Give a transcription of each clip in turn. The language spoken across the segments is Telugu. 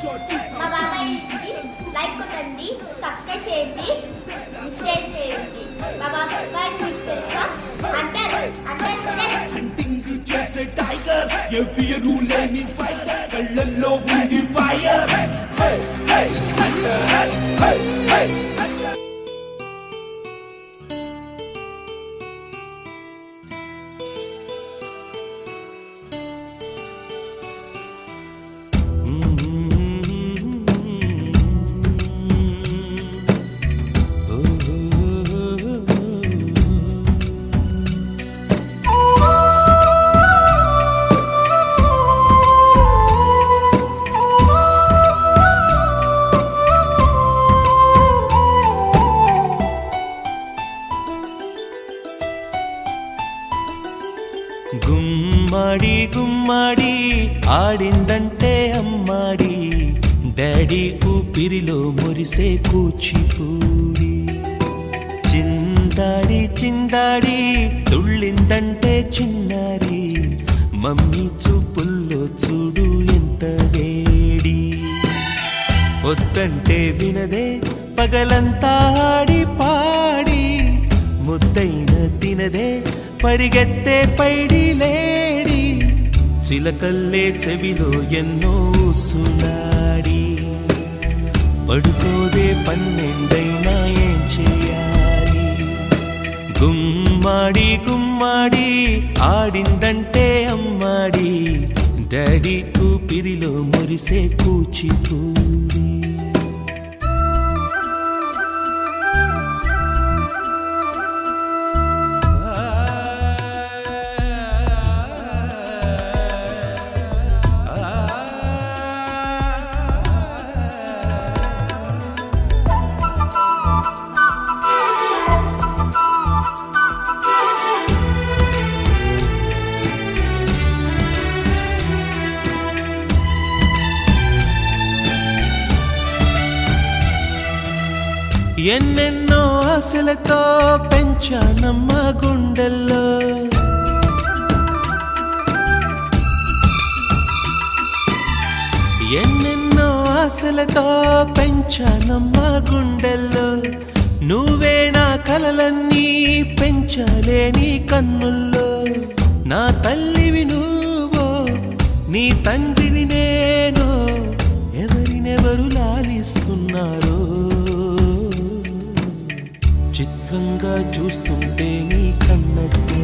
మా బాబాయ్ లైక్ కొట్టండి, సబ్స్క్రైబ్ చేయండి, షేర్ చేయండి. మా బాబాయ్ మీకు తెలుసా అంటే హంటింగ్ చేసే టైగర్ ఏ ఫియరు లేని ఫైటర్ కళ్ళల్లో ఉంది ఫైర్ గుమ్మడి గుమ్మడి ఆడిందంటే అమ్మాడి డాడీ ఊపిరిలో మురిసే కూచిపూడి చిందాడి చిందాడి తుళ్ళిందంటే చిన్నారి మమ్మీ చూపుల్లో చూడు ఎంత వేడి వద్దంటే వినదే పగలంతా ఆడి పాడి ముద్దైన తినదే పరిగెత్తే పైడి లేడి చిలకల్లే చెవిలో ఎన్నో సునాడి పడుకోదే పన్నెండైనా ఏం చేయాలి గుమ్మాడి గుమ్మాడి ఆడిందంటే అమ్మాడి డాడీ ఊపిరిలో మురిసే కూచిపూడి ఎన్నెన్నో ఆశలతో పెంచానమ్మ గుండెల్లో ఎన్నెన్నో ఆశలతో పెంచానమ్మ గుండెల్లో నువ్వే నా కలలన్నీ పెంచాలే నీ కన్నుల్లో నా తల్లివి నువ్వో నీ తండ్రిని నేను ఎవరినెవరు లాలిస్తున్నారో చిత్రంగా చూస్తుంటే నీ కన్నట్టు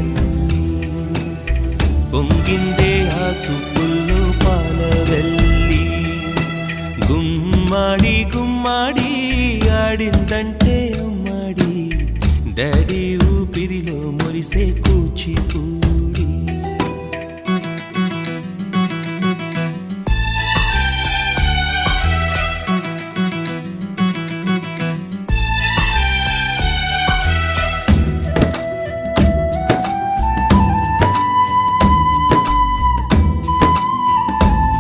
పొంగిందే ఆ చూపుల్లో పాలవెల్లి గుమ్మాడి గుమ్మాడి ఆడిందంటే అమ్మాడి డాడీ ఊపిరిలో మురిసే కూచిపూడి